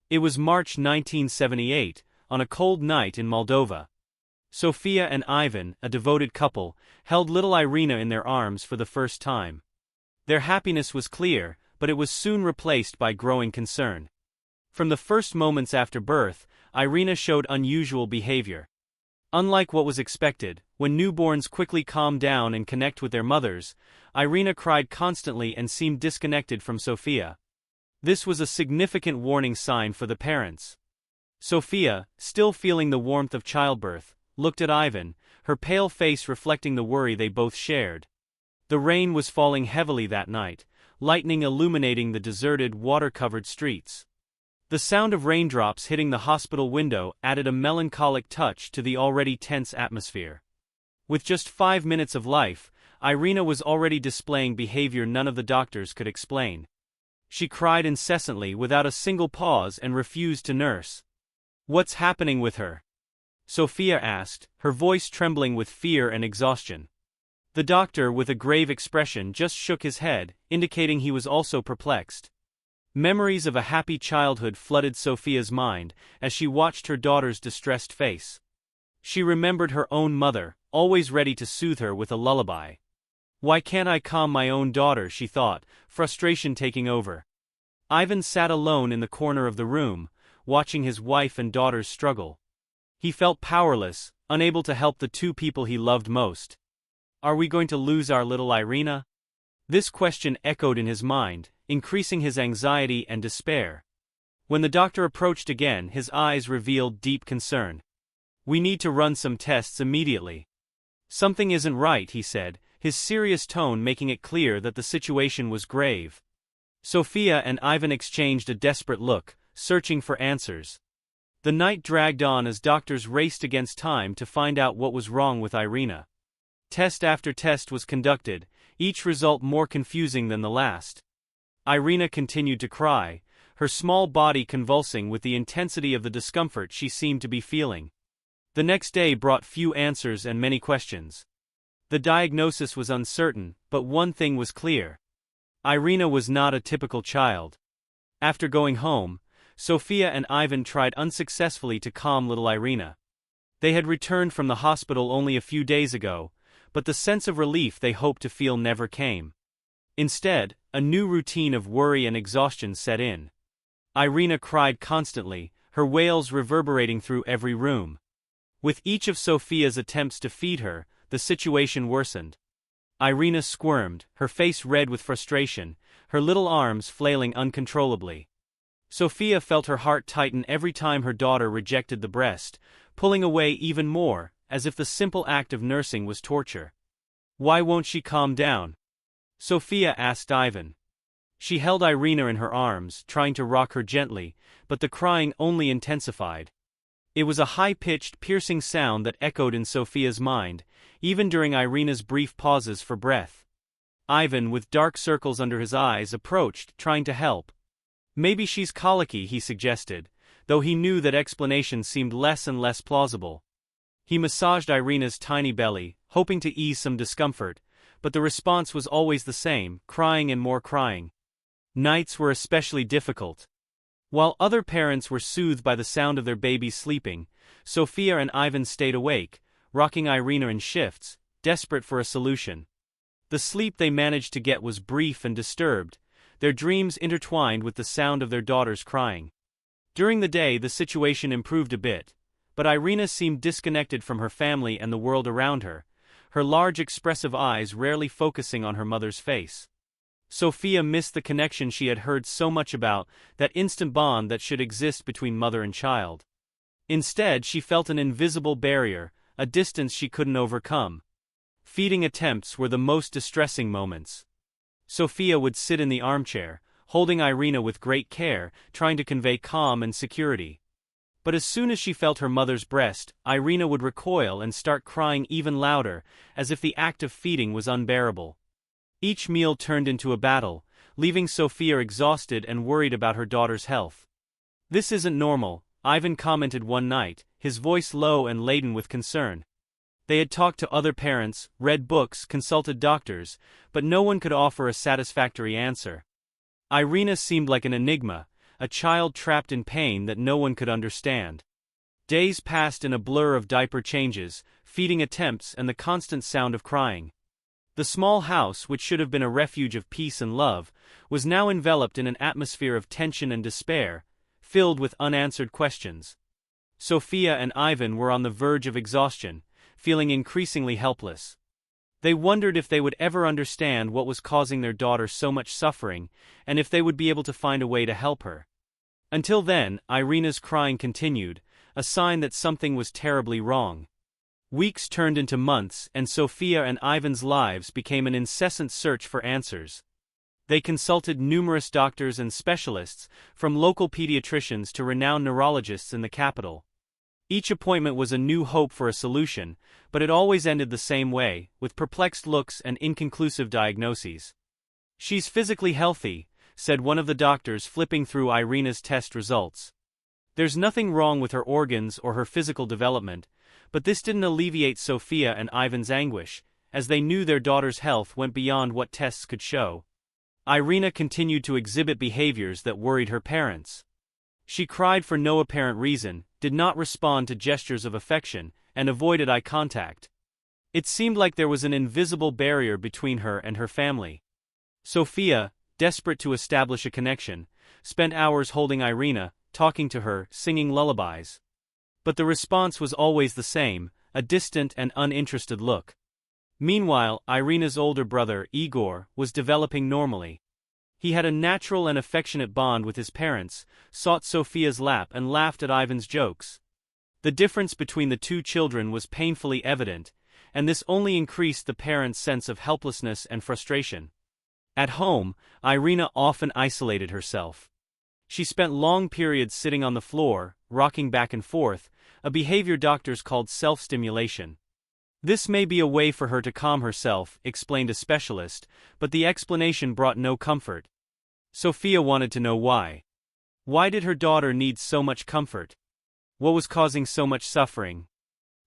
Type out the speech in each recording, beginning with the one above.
It was March 1978, on a cold night in Moldova. Sophia and Ivan, a devoted couple, held little Irina in their arms for the first time. Their happiness was clear, but it was soon replaced by growing concern. From the first moments after birth, Irina showed unusual behavior. Unlike what was expected, when newborns quickly calm down and connect with their mothers, Irina cried constantly and seemed disconnected from Sophia. This was a significant warning sign for the parents. Sophia, still feeling the warmth of childbirth, looked at Ivan, her pale face reflecting the worry they both shared. The rain was falling heavily that night, lightning illuminating the deserted, water-covered streets. The sound of raindrops hitting the hospital window added a melancholic touch to the already tense atmosphere. With just 5 minutes of life, Irina was already displaying behavior none of the doctors could explain. She cried incessantly without a single pause and refused to nurse. "What's happening with her?" Sophia asked, her voice trembling with fear and exhaustion. The doctor, with a grave expression, just shook his head, indicating he was also perplexed. Memories of a happy childhood flooded Sophia's mind as she watched her daughter's distressed face. She remembered her own mother, always ready to soothe her with a lullaby. "Why can't I calm my own daughter?" she thought, frustration taking over. Ivan sat alone in the corner of the room, watching his wife and daughters struggle. He felt powerless, unable to help the two people he loved most. "Are we going to lose our little Irina?" This question echoed in his mind, increasing his anxiety and despair. When the doctor approached again, his eyes revealed deep concern. "We need to run some tests immediately." "Something isn't right," he said, his serious tone making it clear that the situation was grave. Sophia and Ivan exchanged a desperate look, searching for answers. The night dragged on as doctors raced against time to find out what was wrong with Irina. Test after test was conducted, each result more confusing than the last. Irina continued to cry, her small body convulsing with the intensity of the discomfort she seemed to be feeling. The next day brought few answers and many questions. The diagnosis was uncertain, but one thing was clear. Irina was not a typical child. After going home, Sophia and Ivan tried unsuccessfully to calm little Irina. They had returned from the hospital only a few days ago, but the sense of relief they hoped to feel never came. Instead, a new routine of worry and exhaustion set in. Irina cried constantly, her wails reverberating through every room. With each of Sophia's attempts to feed her, the situation worsened. Irina squirmed, her face red with frustration, her little arms flailing uncontrollably. Sophia felt her heart tighten every time her daughter rejected the breast, pulling away even more, as if the simple act of nursing was torture. "Why won't she calm down?" Sophia asked Ivan. She held Irina in her arms, trying to rock her gently, but the crying only intensified. It was a high-pitched, piercing sound that echoed in Sophia's mind, even during Irina's brief pauses for breath. Ivan, with dark circles under his eyes, approached, trying to help. "Maybe she's colicky," he suggested, though he knew that explanations seemed less and less plausible. He massaged Irina's tiny belly, hoping to ease some discomfort, but the response was always the same, crying and more crying. Nights were especially difficult. While other parents were soothed by the sound of their babies sleeping, Sophia and Ivan stayed awake, rocking Irina in shifts, desperate for a solution. The sleep they managed to get was brief and disturbed, their dreams intertwined with the sound of their daughters crying. During the day the situation improved a bit, but Irina seemed disconnected from her family and the world around her, her large expressive eyes rarely focusing on her mother's face. Sophia missed the connection she had heard so much about, that instant bond that should exist between mother and child. Instead, she felt an invisible barrier, a distance she couldn't overcome. Feeding attempts were the most distressing moments. Sophia would sit in the armchair, holding Irina with great care, trying to convey calm and security. But as soon as she felt her mother's breast, Irina would recoil and start crying even louder, as if the act of feeding was unbearable. Each meal turned into a battle, leaving Sophia exhausted and worried about her daughter's health. "This isn't normal," Ivan commented one night, his voice low and laden with concern. They had talked to other parents, read books, consulted doctors, but no one could offer a satisfactory answer. Irina seemed like an enigma, a child trapped in pain that no one could understand. Days passed in a blur of diaper changes, feeding attempts and the constant sound of crying. The small house, which should have been a refuge of peace and love, was now enveloped in an atmosphere of tension and despair, filled with unanswered questions. Sophia and Ivan were on the verge of exhaustion, feeling increasingly helpless. They wondered if they would ever understand what was causing their daughter so much suffering, and if they would be able to find a way to help her. Until then, Irina's crying continued, a sign that something was terribly wrong. Weeks turned into months, and Sophia and Ivan's lives became an incessant search for answers. They consulted numerous doctors and specialists, from local pediatricians to renowned neurologists in the capital. Each appointment was a new hope for a solution, but it always ended the same way, with perplexed looks and inconclusive diagnoses. "She's physically healthy," said one of the doctors, flipping through Irina's test results. "There's nothing wrong with her organs or her physical development," but this didn't alleviate Sophia and Ivan's anguish, as they knew their daughter's health went beyond what tests could show. Irina continued to exhibit behaviors that worried her parents. She cried for no apparent reason, did not respond to gestures of affection, and avoided eye contact. It seemed like there was an invisible barrier between her and her family. Sophia, desperate to establish a connection, spent hours holding Irina, talking to her, singing lullabies. But the response was always the same, a distant and uninterested look. Meanwhile, Irina's older brother, Igor, was developing normally. He had a natural and affectionate bond with his parents, sought Sophia's lap and laughed at Ivan's jokes. The difference between the two children was painfully evident, and this only increased the parents' sense of helplessness and frustration. At home, Irina often isolated herself. She spent long periods sitting on the floor, rocking back and forth, a behavior doctors called self-stimulation. "This may be a way for her to calm herself," explained a specialist, but the explanation brought no comfort. Sophia wanted to know why. Why did her daughter need so much comfort? What was causing so much suffering?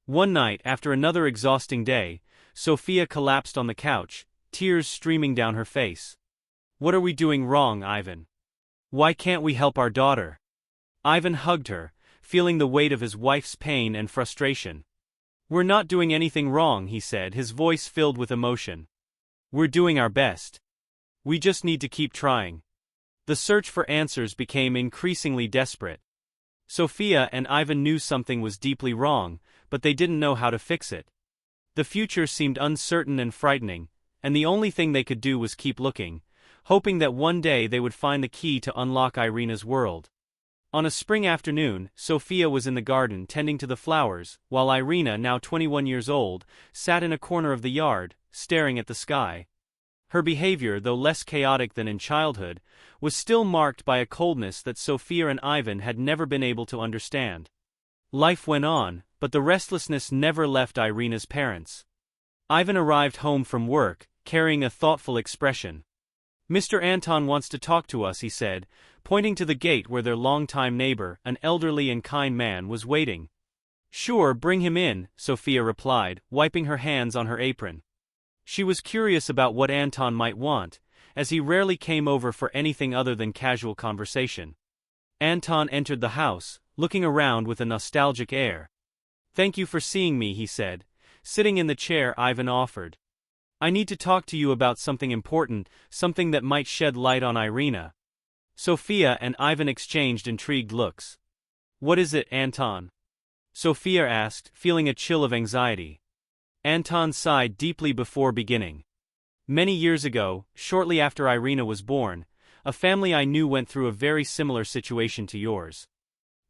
One night, after another exhausting day, Sophia collapsed on the couch, tears streaming down her face. "What are we doing wrong, Ivan? Why can't we help our daughter?" Ivan hugged her, feeling the weight of his wife's pain and frustration. "We're not doing anything wrong," he said, his voice filled with emotion. "We're doing our best. We just need to keep trying." The search for answers became increasingly desperate. Sophia and Ivan knew something was deeply wrong, but they didn't know how to fix it. The future seemed uncertain and frightening, and the only thing they could do was keep looking, hoping that one day they would find the key to unlock Irina's world. On a spring afternoon, Sophia was in the garden tending to the flowers, while Irina, now 21 years old, sat in a corner of the yard, staring at the sky. Her behavior, though less chaotic than in childhood, was still marked by a coldness that Sophia and Ivan had never been able to understand. Life went on, but the restlessness never left Irina's parents. Ivan arrived home from work, carrying a thoughtful expression. "Mr. Anton wants to talk to us," he said, pointing to the gate where their longtime neighbor, an elderly and kind man, was waiting. "Sure, bring him in," Sophia replied, wiping her hands on her apron. She was curious about what Anton might want, as he rarely came over for anything other than casual conversation. Anton entered the house, looking around with a nostalgic air. "Thank you for seeing me," he said, sitting in the chair Ivan offered. "I need to talk to you about something important, something that might shed light on Irina." Sophia and Ivan exchanged intrigued looks. "What is it, Anton?" Sophia asked, feeling a chill of anxiety. Anton sighed deeply before beginning. "Many years ago, shortly after Irina was born, a family I knew went through a very similar situation to yours.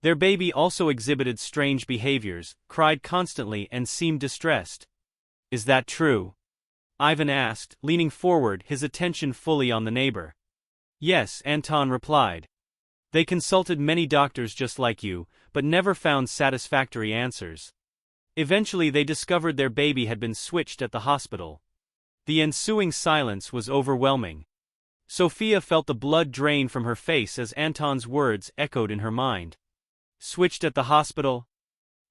Their baby also exhibited strange behaviors, cried constantly and seemed distressed." "Is that true?" Ivan asked, leaning forward, his attention fully on the neighbor. "Yes," Anton replied. "They consulted many doctors just like you, but never found satisfactory answers. Eventually they discovered their baby had been switched at the hospital." The ensuing silence was overwhelming. Sophia felt the blood drain from her face as Anton's words echoed in her mind. "Switched at the hospital?"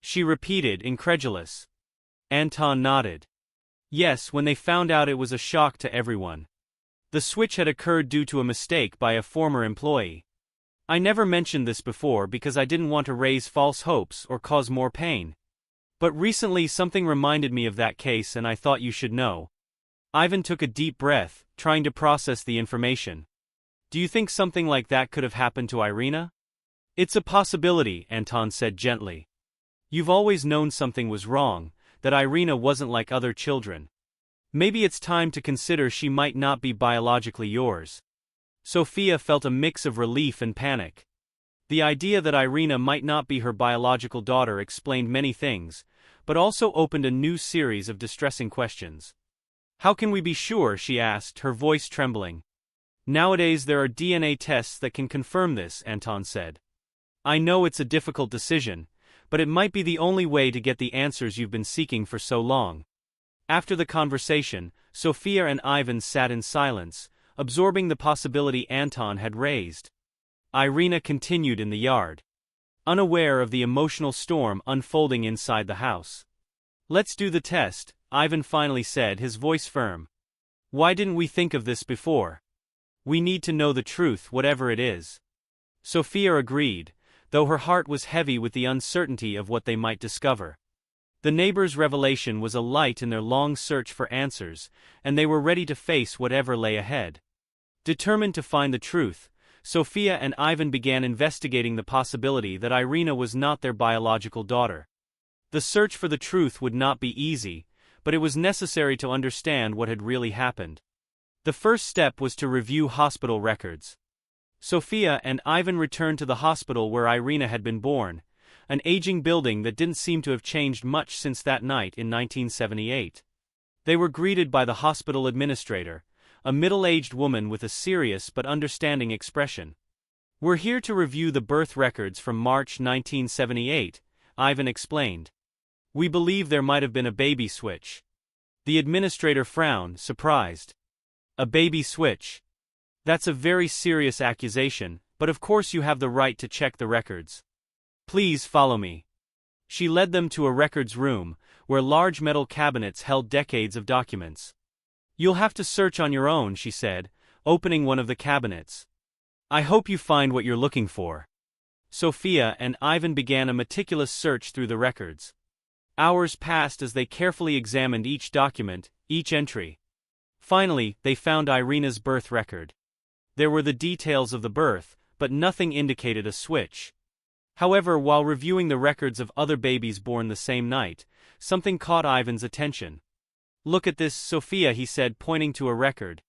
she repeated, incredulous. Anton nodded. "Yes, when they found out, it was a shock to everyone. The switch had occurred due to a mistake by a former employee." I never mentioned this before because I didn't want to raise false hopes or cause more pain. But recently something reminded me of that case and I thought you should know. Ivan took a deep breath, trying to process the information. Do you think something like that could have happened to Irina? It's a possibility, Anton said gently. You've always known something was wrong, that Irina wasn't like other children. Maybe it's time to consider she might not be biologically yours. Sophia felt a mix of relief and panic. The idea that Irina might not be her biological daughter explained many things, but also opened a new series of distressing questions. How can we be sure, she asked, her voice trembling. Nowadays there are DNA tests that can confirm this, Anton said. I know it's a difficult decision, but it might be the only way to get the answers you've been seeking for so long. After the conversation, Sophia and Ivan sat in silence, absorbing the possibility Anton had raised. Irina continued in the yard, unaware of the emotional storm unfolding inside the house. Let's do the test, Ivan finally said, his voice firm. Why didn't we think of this before? We need to know the truth, whatever it is. Sophia agreed, though her heart was heavy with the uncertainty of what they might discover. The neighbors' revelation was a light in their long search for answers, and they were ready to face whatever lay ahead. Determined to find the truth, Sophia and Ivan began investigating the possibility that Irina was not their biological daughter. The search for the truth would not be easy, but it was necessary to understand what had really happened. The first step was to review hospital records. Sophia and Ivan returned to the hospital where Irina had been born, an aging building that didn't seem to have changed much since that night in 1978. They were greeted by the hospital administrator, a middle-aged woman with a serious but understanding expression. We're here to review the birth records from March 1978, Ivan explained. We believe there might have been a baby switch. The administrator frowned, surprised. A baby switch? That's a very serious accusation, but of course you have the right to check the records. Please follow me. She led them to a records room, where large metal cabinets held decades of documents. You'll have to search on your own, she said, opening one of the cabinets. I hope you find what you're looking for. Sophia and Ivan began a meticulous search through the records. Hours passed as they carefully examined each document, each entry. Finally, they found Irina's birth record. There were the details of the birth, but nothing indicated a switch. However, while reviewing the records of other babies born the same night, something caught Ivan's attention. Look at this, Sophia, he said, pointing to a record.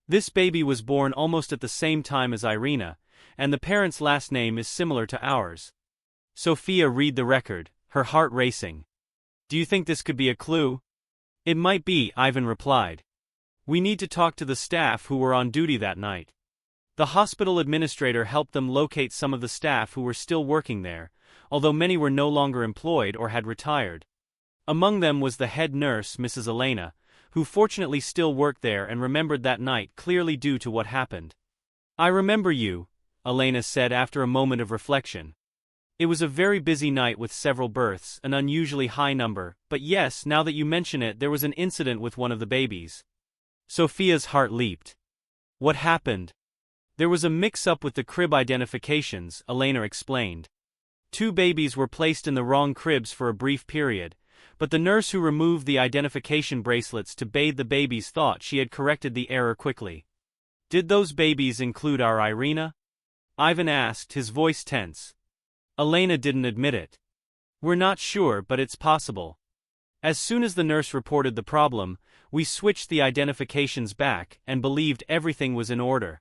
This baby was born almost at the same time as Irina, and the parent's last name is similar to ours. Sophia read the record, her heart racing. Do you think this could be a clue? It might be, Ivan replied. We need to talk to the staff who were on duty that night. The hospital administrator helped them locate some of the staff who were still working there, although many were no longer employed or had retired. Among them was the head nurse, Mrs. Elena, who fortunately still worked there and remembered that night clearly due to what happened. I remember you, Elena said after a moment of reflection. It was a very busy night with several births, an unusually high number, but yes, now that you mention it, there was an incident with one of the babies. Sophia's heart leaped. What happened? There was a mix-up with the crib identifications, Elena explained. 2 babies were placed in the wrong cribs for a brief period, but the nurse who removed the identification bracelets to bathe the babies thought she had corrected the error quickly. Did those babies include our Irina? Ivan asked, his voice tense. Elena didn't admit it. We're not sure, but it's possible. As soon as the nurse reported the problem, we switched the identifications back and believed everything was in order.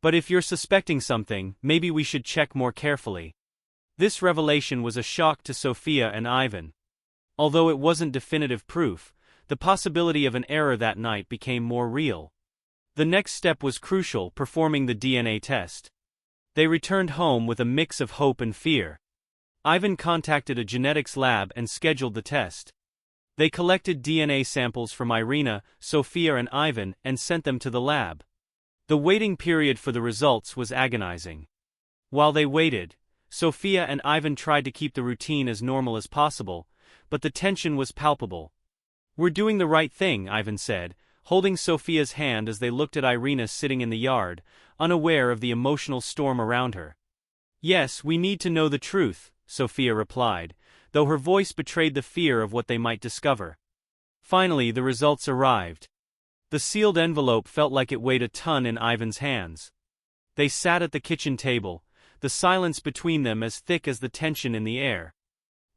But if you're suspecting something, maybe we should check more carefully. This revelation was a shock to Sophia and Ivan. Although it wasn't definitive proof, the possibility of an error that night became more real. The next step was crucial, performing the DNA test. They returned home with a mix of hope and fear. Ivan contacted a genetics lab and scheduled the test. They collected DNA samples from Irina, Sophia and Ivan and sent them to the lab. The waiting period for the results was agonizing. While they waited, Sophia and Ivan tried to keep the routine as normal as possible, but the tension was palpable. We're doing the right thing, Ivan said, holding Sophia's hand as they looked at Irina sitting in the yard, unaware of the emotional storm around her. Yes, we need to know the truth, Sophia replied, though her voice betrayed the fear of what they might discover. Finally, the results arrived. The sealed envelope felt like it weighed a ton in Ivan's hands. They sat at the kitchen table, the silence between them as thick as the tension in the air.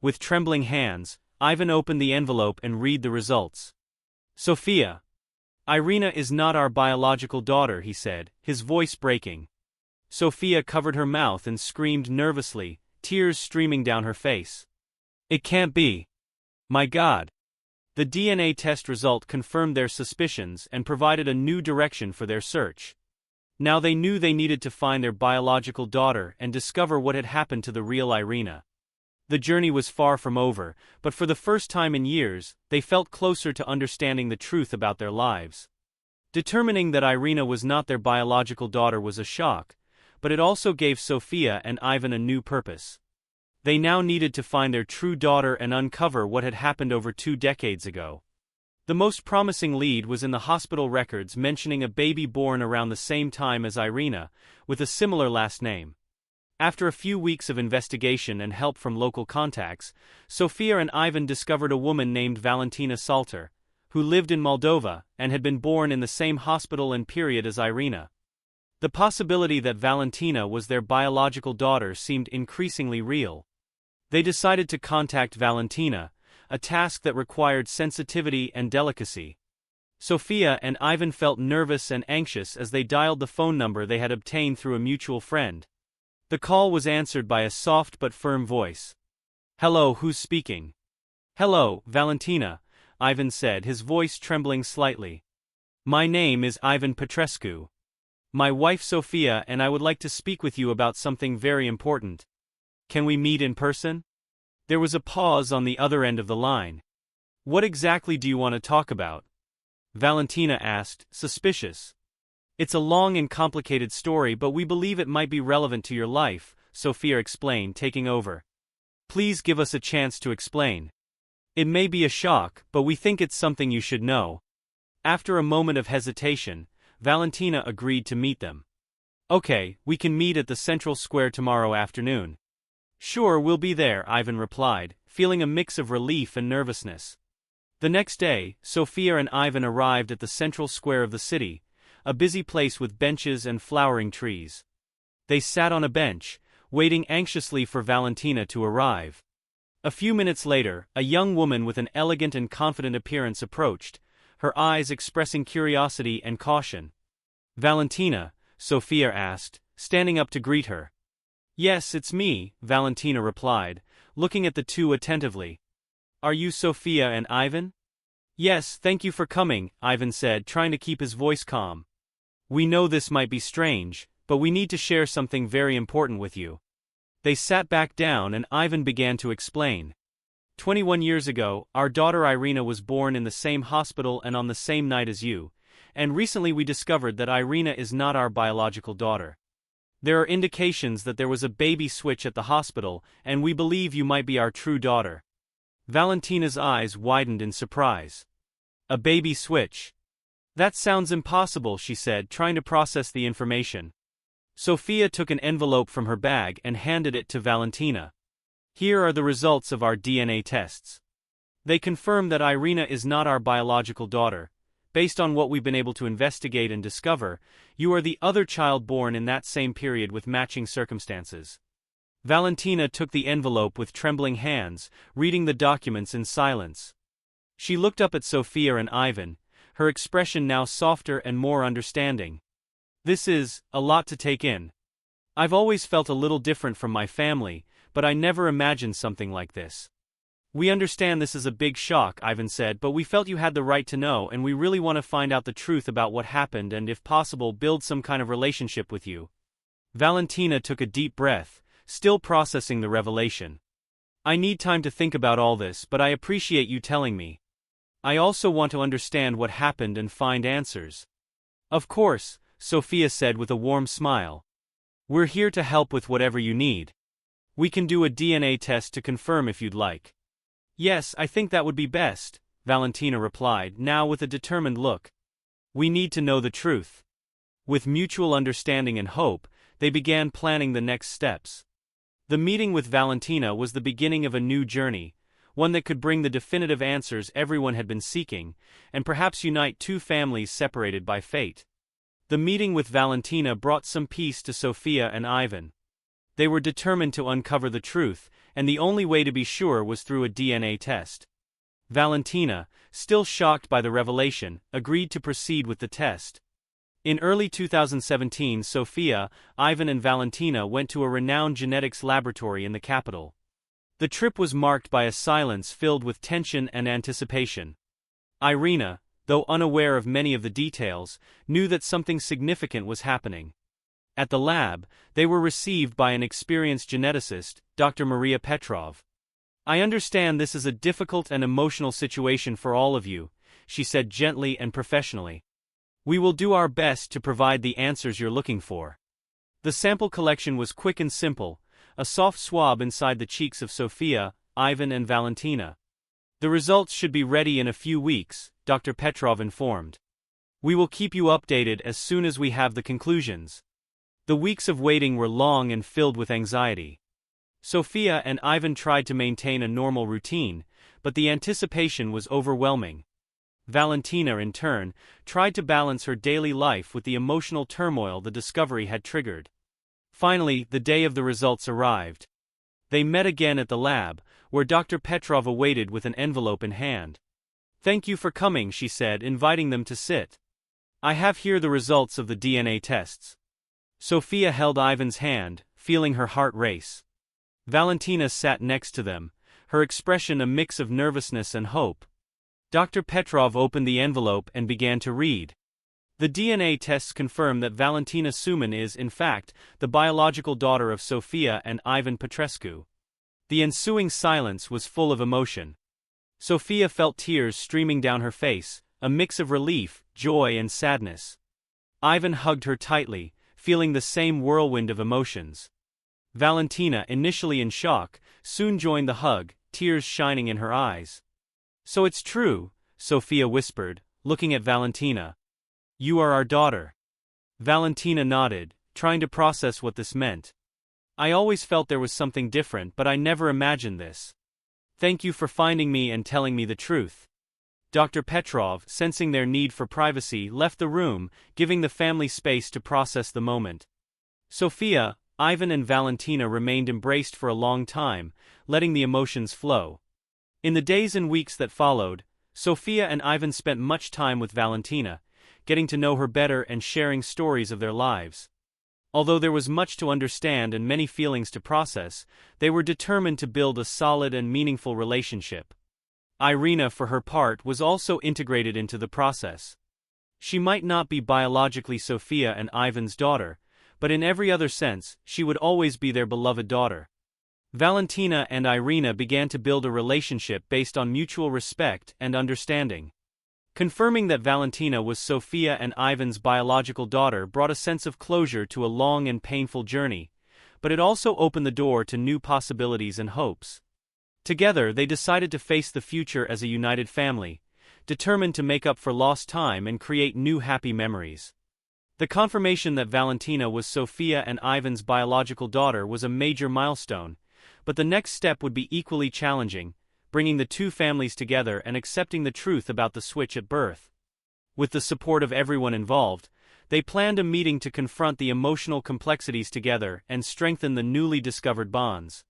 With trembling hands, Ivan opened the envelope and read the results. Sophia. Irina is not our biological daughter, he said, his voice breaking. Sophia covered her mouth and screamed nervously, tears streaming down her face. It can't be. My God. The DNA test result confirmed their suspicions and provided a new direction for their search. Now they knew they needed to find their biological daughter and discover what had happened to the real Irina. The journey was far from over, but for the first time in years, they felt closer to understanding the truth about their lives. Determining that Irina was not their biological daughter was a shock, but it also gave Sophia and Ivan a new purpose. They now needed to find their true daughter and uncover what had happened over 2 decades ago. The most promising lead was in the hospital records mentioning a baby born around the same time as Irina, with a similar last name. After a few weeks of investigation and help from local contacts, Sophia and Ivan discovered a woman named Valentina Salter, who lived in Moldova and had been born in the same hospital and period as Irina. The possibility that Valentina was their biological daughter seemed increasingly real. They decided to contact Valentina, a task that required sensitivity and delicacy. Sophia and Ivan felt nervous and anxious as they dialed the phone number they had obtained through a mutual friend. The call was answered by a soft but firm voice. Hello, who's speaking? Hello, Valentina, Ivan said, his voice trembling slightly. My name is Ivan Petrescu. My wife Sophia and I would like to speak with you about something very important. Can we meet in person? There was a pause on the other end of the line. What exactly do you want to talk about? Valentina asked, suspicious. It's a long and complicated story, but we believe it might be relevant to your life, Sophia explained, taking over. Please give us a chance to explain. It may be a shock, but we think it's something you should know. After a moment of hesitation, Valentina agreed to meet them. Okay, we can meet at the Central Square tomorrow afternoon. Sure, we'll be there, Ivan replied, feeling a mix of relief and nervousness. The next day, Sophia and Ivan arrived at the central square of the city, a busy place with benches and flowering trees. They sat on a bench, waiting anxiously for Valentina to arrive. A few minutes later, a young woman with an elegant and confident appearance approached, her eyes expressing curiosity and caution. Valentina, Sophia asked, standing up to greet her. Yes, it's me, Valentina replied, looking at the two attentively. Are you Sophia and Ivan? Yes, thank you for coming, Ivan said, trying to keep his voice calm. We know this might be strange, but we need to share something very important with you. They sat back down and Ivan began to explain. 21 years ago, our daughter Irina was born in the same hospital and on the same night as you, and recently we discovered that Irina is not our biological daughter. There are indications that there was a baby switch at the hospital, and we believe you might be our true daughter. Valentina's eyes widened in surprise. A baby switch? That sounds impossible, she said, trying to process the information. Sophia took an envelope from her bag and handed it to Valentina. Here are the results of our DNA tests. They confirm that Irina is not our biological daughter. Based on what we've been able to investigate and discover, you are the other child born in that same period with matching circumstances. Valentina took the envelope with trembling hands, reading the documents in silence. She looked up at Sophia and Ivan, her expression now softer and more understanding. This is a lot to take in. I've always felt a little different from my family, but I never imagined something like this. We understand this is a big shock, Ivan said, but we felt you had the right to know and we really want to find out the truth about what happened and, if possible, build some kind of relationship with you. Valentina took a deep breath, still processing the revelation. I need time to think about all this, but I appreciate you telling me. I also want to understand what happened and find answers. Of course, Sophia said with a warm smile. We're here to help with whatever you need. We can do a DNA test to confirm if you'd like. Yes, I think that would be best, Valentina replied, now with a determined look. We need to know the truth. With mutual understanding and hope, they began planning the next steps. The meeting with Valentina was the beginning of a new journey, one that could bring the definitive answers everyone had been seeking, and perhaps unite two families separated by fate. The meeting with Valentina brought some peace to Sophia and Ivan. They were determined to uncover the truth, and the only way to be sure was through a DNA test. Valentina, still shocked by the revelation, agreed to proceed with the test. In early 2017, Sophia, Ivan and Valentina went to a renowned genetics laboratory in the capital. The trip was marked by a silence filled with tension and anticipation. Irina, though unaware of many of the details, knew that something significant was happening. At the lab, they were received by an experienced geneticist, Dr. Maria Petrov. "I understand this is a difficult and emotional situation for all of you," she said gently and professionally. "We will do our best to provide the answers you're looking for." The sample collection was quick and simple, a soft swab inside the cheeks of Sophia, Ivan and Valentina. "The results should be ready in a few weeks," Dr. Petrov informed. "We will keep you updated as soon as we have the conclusions." The weeks of waiting were long and filled with anxiety. Sophia and Ivan tried to maintain a normal routine, but the anticipation was overwhelming. Valentina, in turn, tried to balance her daily life with the emotional turmoil the discovery had triggered. Finally, the day of the results arrived. They met again at the lab, where Dr. Petrov awaited with an envelope in hand. "Thank you for coming," she said, inviting them to sit. "I have here the results of the DNA tests." Sophia held Ivan's hand, feeling her heart race. Valentina sat next to them, her expression a mix of nervousness and hope. Dr. Petrov opened the envelope and began to read. The DNA tests confirm that Valentina Suman is, in fact, the biological daughter of Sophia and Ivan Petrescu. The ensuing silence was full of emotion. Sophia felt tears streaming down her face, a mix of relief, joy and sadness. Ivan hugged her tightly, feeling the same whirlwind of emotions. Valentina, initially in shock, soon joined the hug, tears shining in her eyes. "So it's true," Sophia whispered, looking at Valentina. "You are our daughter." Valentina nodded, trying to process what this meant. "I always felt there was something different, but I never imagined this. Thank you for finding me and telling me the truth." Dr. Petrov, sensing their need for privacy, left the room, giving the family space to process the moment. Sophia, Ivan and Valentina remained embraced for a long time, letting the emotions flow. In the days and weeks that followed, Sophia and Ivan spent much time with Valentina, getting to know her better and sharing stories of their lives. Although there was much to understand and many feelings to process, they were determined to build a solid and meaningful relationship. Irina, for her part, was also integrated into the process. She might not be biologically Sophia and Ivan's daughter, but in every other sense, she would always be their beloved daughter. Valentina and Irina began to build a relationship based on mutual respect and understanding. Confirming that Valentina was Sophia and Ivan's biological daughter brought a sense of closure to a long and painful journey, but it also opened the door to new possibilities and hopes. Together, they decided to face the future as a united family, determined to make up for lost time and create new happy memories. The confirmation that Valentina was Sophia and Ivan's biological daughter was a major milestone, but the next step would be equally challenging, bringing the two families together and accepting the truth about the switch at birth. With the support of everyone involved, they planned a meeting to confront the emotional complexities together and strengthen the newly discovered bonds.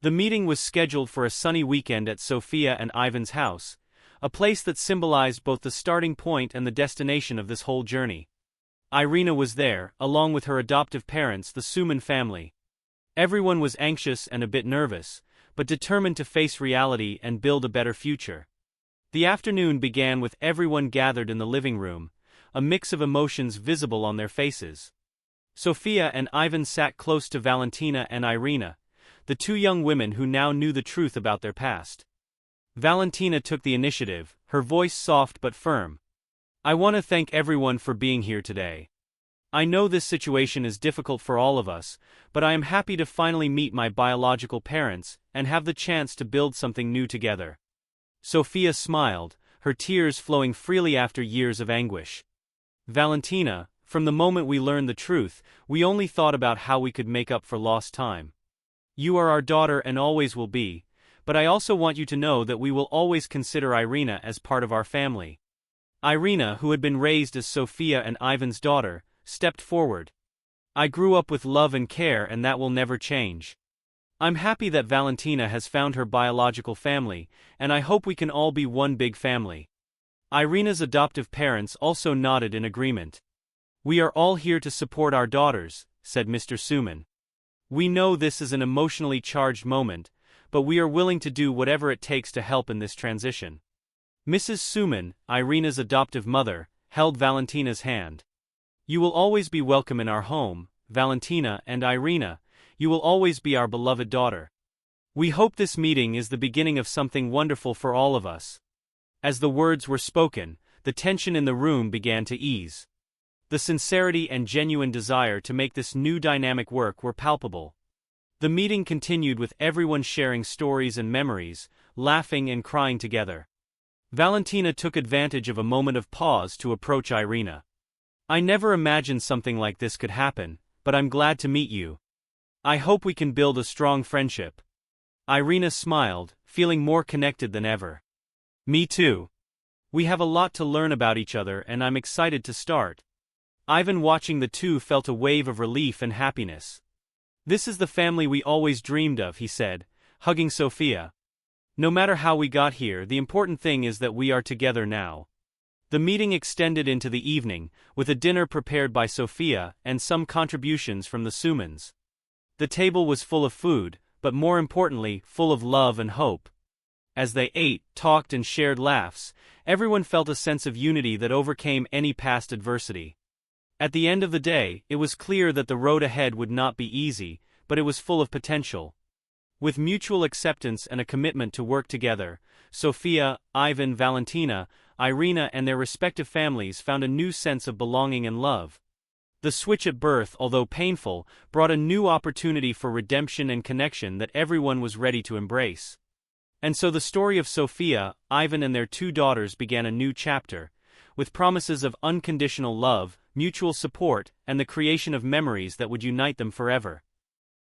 The meeting was scheduled for a sunny weekend at Sophia and Ivan's house, a place that symbolized both the starting point and the destination of this whole journey. Irina was there, along with her adoptive parents, the Suman family. Everyone was anxious and a bit nervous, but determined to face reality and build a better future. The afternoon began with everyone gathered in the living room, a mix of emotions visible on their faces. Sophia and Ivan sat close to Valentina and Irina, the two young women who now knew the truth about their past. Valentina took the initiative, her voice soft but firm. "I want to thank everyone for being here today. I know this situation is difficult for all of us, but I am happy to finally meet my biological parents and have the chance to build something new together." Sophia smiled, her tears flowing freely after years of anguish. "Valentina, from the moment we learned the truth, we only thought about how we could make up for lost time. You are our daughter and always will be, but I also want you to know that we will always consider Irina as part of our family." Irina, who had been raised as Sophia and Ivan's daughter, stepped forward. "I grew up with love and care, and that will never change. I'm happy that Valentina has found her biological family, and I hope we can all be one big family." Irina's adoptive parents also nodded in agreement. "We are all here to support our daughters," said Mr. Suman. "We know this is an emotionally charged moment, but we are willing to do whatever it takes to help in this transition." Mrs. Suman, Irina's adoptive mother, held Valentina's hand. "You will always be welcome in our home, Valentina and Irina. You will always be our beloved daughter. We hope this meeting is the beginning of something wonderful for all of us." As the words were spoken, the tension in the room began to ease. The sincerity and genuine desire to make this new dynamic work were palpable. The meeting continued with everyone sharing stories and memories, laughing and crying together. Valentina took advantage of a moment of pause to approach Irina. "I never imagined something like this could happen, but I'm glad to meet you. I hope we can build a strong friendship." Irina smiled, feeling more connected than ever. "Me too. We have a lot to learn about each other and I'm excited to start." Ivan, watching the two, felt a wave of relief and happiness. "This is the family we always dreamed of," he said, hugging Sophia. "No matter how we got here, the important thing is that we are together now." The meeting extended into the evening, with a dinner prepared by Sophia and some contributions from the Sumans. The table was full of food, but more importantly, full of love and hope. As they ate, talked and shared laughs, everyone felt a sense of unity that overcame any past adversity. At the end of the day, it was clear that the road ahead would not be easy, but it was full of potential. With mutual acceptance and a commitment to work together, Sophia, Ivan, Valentina, Irina and their respective families found a new sense of belonging and love. The switch at birth, although painful, brought a new opportunity for redemption and connection that everyone was ready to embrace. And so the story of Sophia, Ivan and their two daughters began a new chapter, with promises of unconditional love, mutual support, and the creation of memories that would unite them forever.